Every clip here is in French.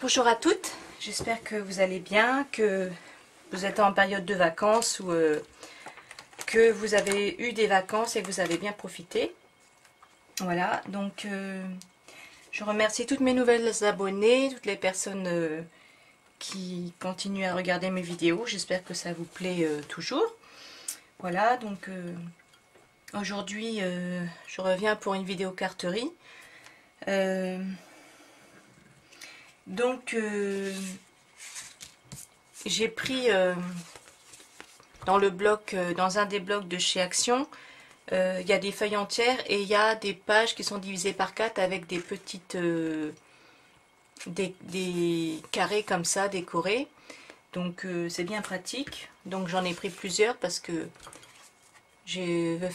Bonjour à toutes, j'espère que vous allez bien, que vous êtes en période de vacances ou que vous avez eu des vacances et que vous avez bien profité. Voilà, donc je remercie toutes mes nouvelles abonnées, toutes les personnes qui continuent à regarder mes vidéos. J'espère que ça vous plaît toujours. Voilà, donc aujourd'hui je reviens pour une vidéo carterie. Donc j'ai pris dans le bloc, dans un des blocs de chez Action, il y a des feuilles entières et il y a des pages qui sont divisées par 4 avec des petites des carrés comme ça décorés. Donc c'est bien pratique. Donc j'en ai pris plusieurs parce que je veux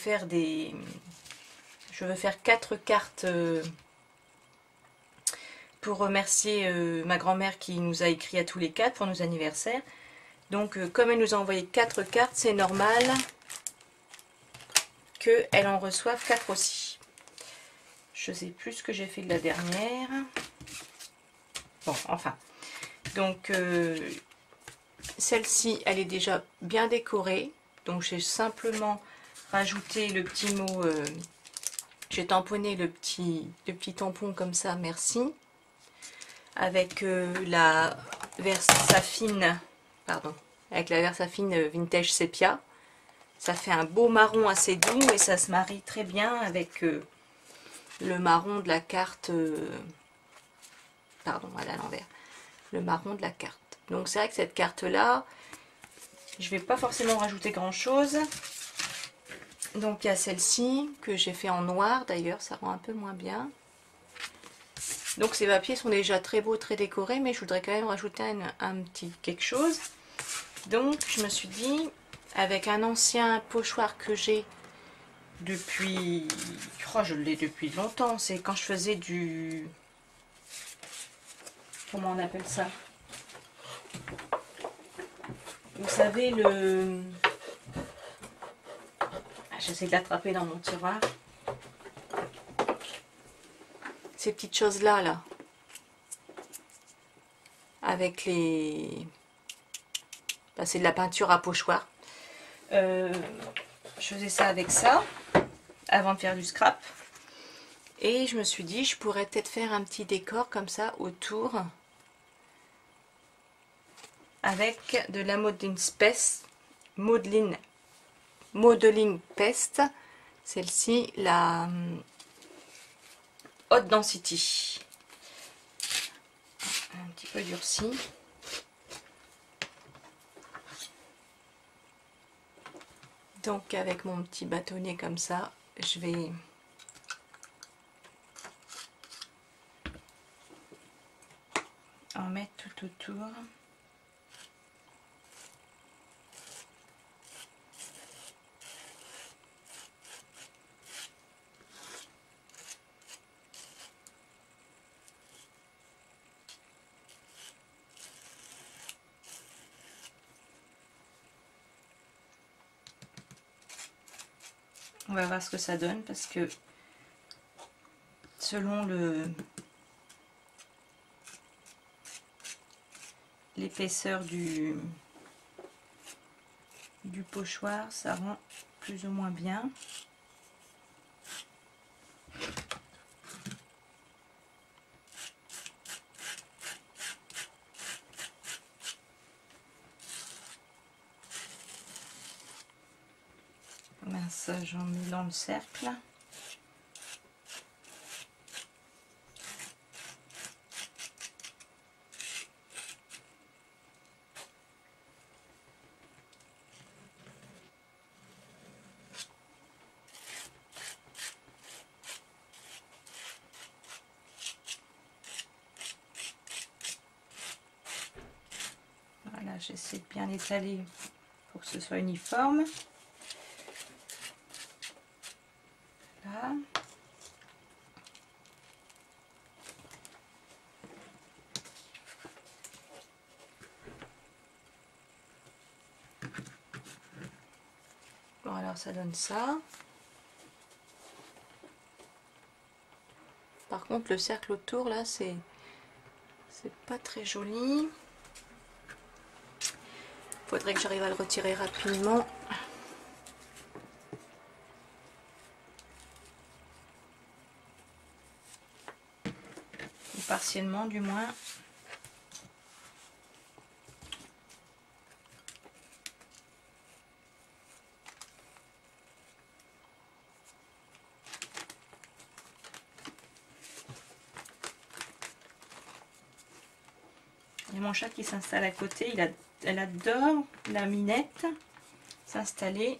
faire 4 cartes pour remercier ma grand-mère qui nous a écrit à tous les 4 pour nos anniversaires. Donc comme elle nous a envoyé 4 cartes, c'est normal qu'elle en reçoive 4 aussi. Je sais plus ce que j'ai fait de la dernière. Bon, enfin. Donc celle-ci, elle est déjà bien décorée. Donc j'ai simplement rajouté le petit mot, j'ai tamponné le petit tampon comme ça, merci. Avec la Versafine, pardon, avec la Versafine Vintage Sepia. Ça fait un beau marron assez doux et ça se marie très bien avec le marron de la carte, pardon, à l'envers, le marron de la carte. Donc c'est vrai que cette carte là, je vais pas forcément rajouter grand chose. Donc il y a celle-ci que j'ai fait en noir d'ailleurs, ça rend un peu moins bien. Donc ces papiers sont déjà très beaux, très décorés, mais je voudrais quand même rajouter un petit quelque chose. Donc je me suis dit, avec un ancien pochoir que j'ai depuis, je l'ai depuis longtemps, c'est quand je faisais du, comment on appelle ça, vous savez le, j'essaie de l'attraper dans mon tiroir, ces petites choses là, avec les, c'est de la peinture à pochoir. Je faisais ça avec ça avant de faire du scrap et je me suis dit je pourrais peut-être faire un petit décor comme ça autour avec de la modeling peste, celle-ci la haute density, un petit peu durci. Donc avec mon petit bâtonnet comme ça, je vais en mettre tout autour. On va voir ce que ça donne parce que selon l'épaisseur du pochoir, ça rend plus ou moins bien. Ça j'en mets dans le cercle. Voilà, j'essaie de bien l'étaler pour que ce soit uniforme. Là. Bon, alors ça donne ça. Par contre, le cercle autour, là, c'est C'est pas très joli. Faudrait que j'arrive à le retirer rapidement. Ou partiellement du moins. Il y a mon chat qui s'installe à côté. Elle adore la minette s'installer.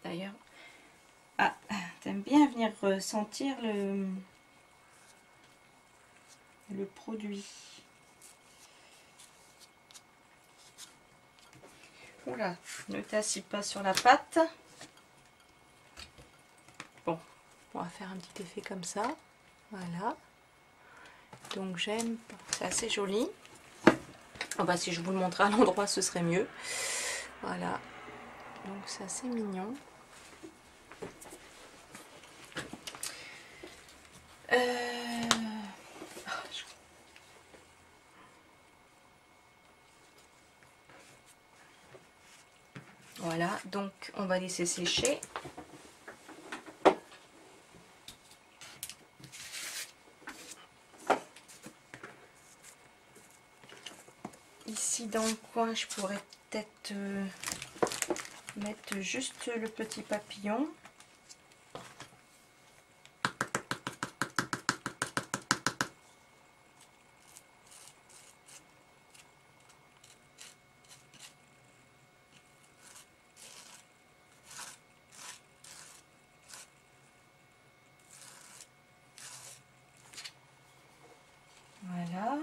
D'ailleurs, ah, t'aimes bien venir sentir le produit. Oula, ne t'assis pas sur la pâte. Bon, on va faire un petit effet comme ça. Voilà. Donc j'aime, c'est assez joli. Oh bah, si je vous le montrais à l'endroit, ce serait mieux. Voilà. Donc c'est assez mignon. Voilà, donc on va laisser sécher. Ici dans le coin, je pourrais peut-être mettre juste le petit papillon. Voilà.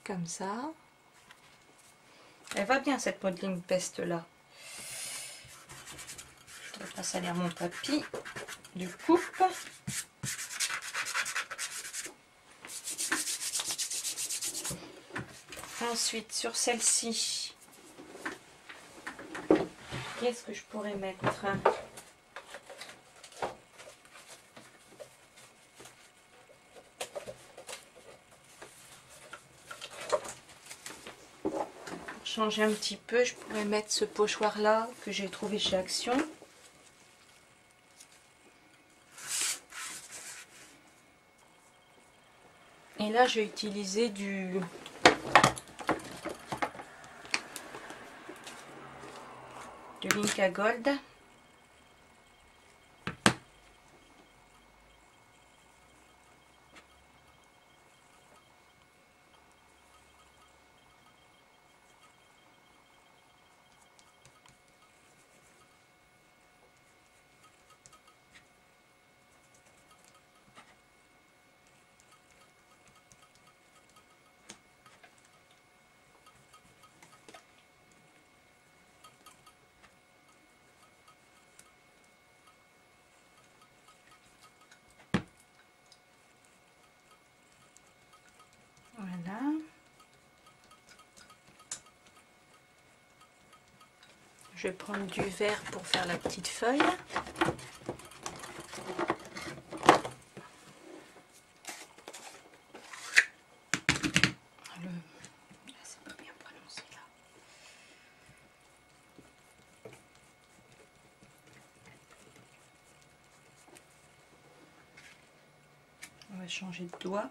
Comme ça. Elle va bien cette modeling peste là. Je ne vais pas salir mon tapis du coupe. Ensuite sur celle-ci, qu'est-ce que je pourrais mettre? Changer un petit peu, je pourrais mettre ce pochoir là que j'ai trouvé chez Action. Et là j'ai utilisé du Linka Gold. Voilà. Je vais prendre du vert pour faire la petite feuille. C'est pas bien prononcé là. On va changer de doigt.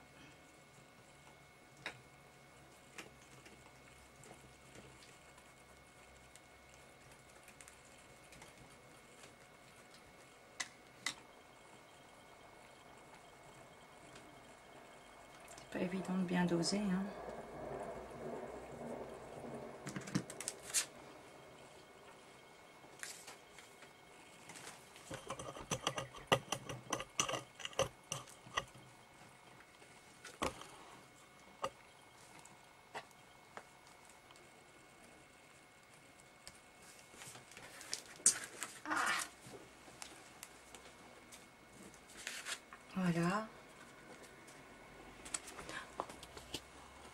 Pas évident de bien doser, hein. Voilà.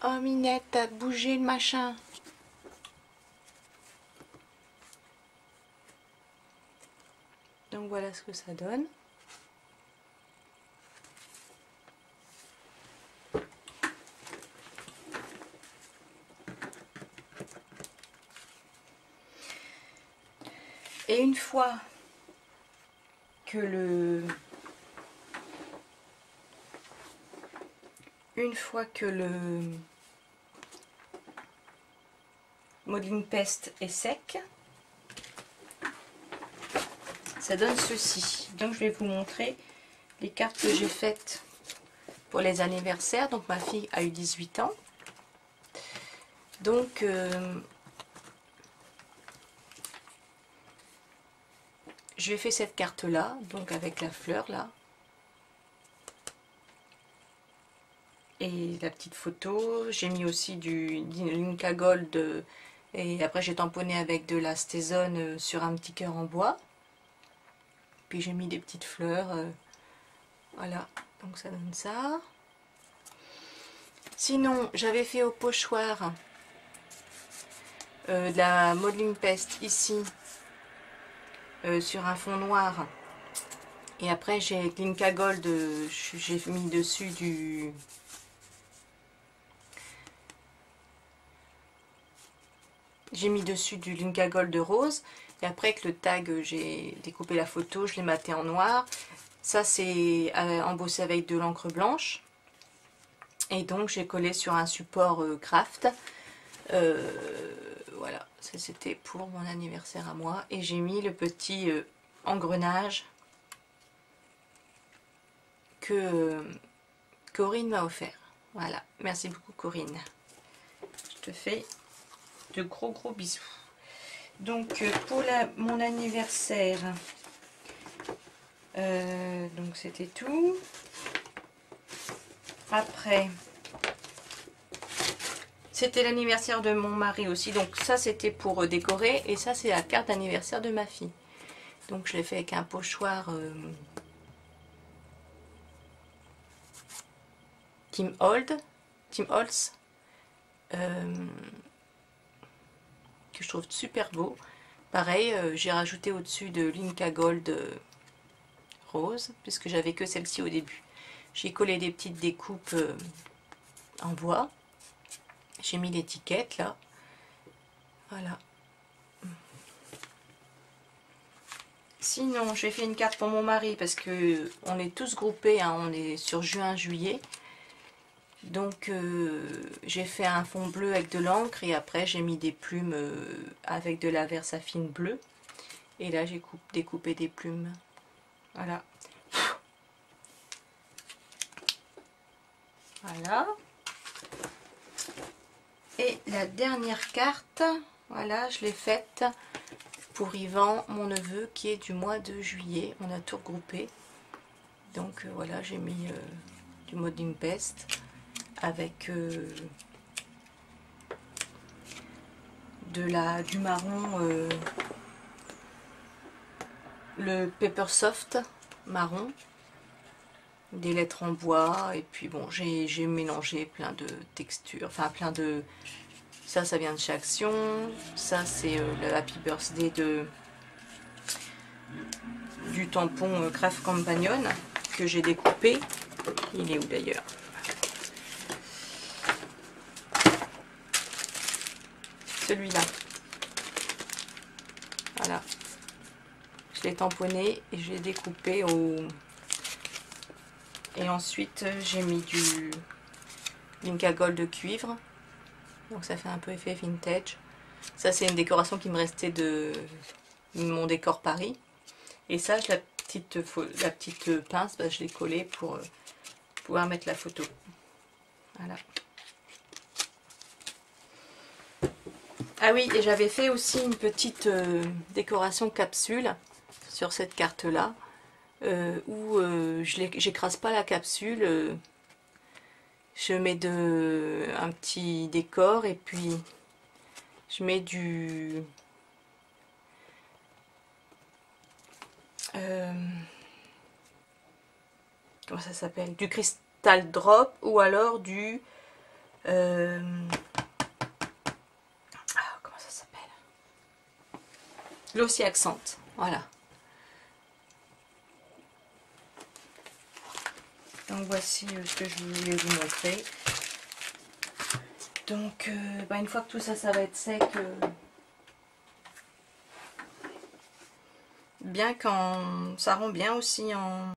Oh Minette, t'as bougé le machin. Donc voilà ce que ça donne. fois que le modeling paste est sec, ça donne ceci. Donc je vais vous montrer les cartes que j'ai faites pour les anniversaires. Donc ma fille a eu 18 ans. Donc je fait cette carte là, donc avec la fleur là. Et la petite photo. J'ai mis aussi du Linka Gold. Et après j'ai tamponné avec de la Stézone sur un petit cœur en bois. Puis j'ai mis des petites fleurs. Voilà, donc ça donne ça. Sinon, j'avais fait au pochoir de la modeling paste ici sur un fond noir. Et après j'ai avec Linka Gold, j'ai mis dessus du Linka Gold rose. Et après avec le tag, j'ai découpé la photo, je l'ai maté en noir. Ça c'est embossé avec de l'encre blanche. Et donc j'ai collé sur un support craft. Voilà, ça c'était pour mon anniversaire à moi. Et j'ai mis le petit engrenage que Corinne m'a offert. Voilà, merci beaucoup Corinne. Je te fais de gros bisous. Donc pour mon anniversaire, donc c'était tout. Après, c'était l'anniversaire de mon mari aussi, donc ça c'était pour décorer, et ça c'est la carte d'anniversaire de ma fille. Donc je l'ai fait avec un pochoir Tim Holtz, que je trouve super beau. Pareil, j'ai rajouté au-dessus de Linka Gold rose, puisque j'avais que celle-ci au début. J'ai collé des petites découpes en bois. J'ai mis l'étiquette là. Voilà. Sinon, j'ai fait une carte pour mon mari parce que on est tous groupés, hein, on est sur juin-juillet. Donc j'ai fait un fond bleu avec de l'encre et après j'ai mis des plumes avec de la Versafine bleue. Et là j'ai découpé des plumes. Voilà. Voilà. Et la dernière carte, voilà, je l'ai faite pour Yvan, mon neveu, qui est du mois de juillet. On a tout regroupé. Donc voilà, j'ai mis du modeling paste avec du marron, le Paper Soft marron, des lettres en bois, et puis bon, j'ai mélangé plein de textures, enfin plein de... Ça vient de chez Action, ça c'est le Happy Birthday du tampon Craft Companion que j'ai découpé. Il est où d'ailleurs? Celui-là. Voilà. Je l'ai tamponné et je l'ai découpé au... Et ensuite j'ai mis du Linka Gold de cuivre. Donc ça fait un peu effet vintage. Ça c'est une décoration qui me restait de mon décor Paris. Et ça, la petite pince, bah, je l'ai collée pour pouvoir mettre la photo. Voilà. Ah oui, et j'avais fait aussi une petite décoration capsule sur cette carte-là, où j'écrase pas la capsule, je mets un petit décor et puis je mets du... comment ça s'appelle? Du Crystal Drop ou alors du... comment ça s'appelle? Glossy Accent, voilà. Donc voici ce que je voulais vous montrer. Donc bah, une fois que tout ça, ça va être sec, bien ça rend bien aussi en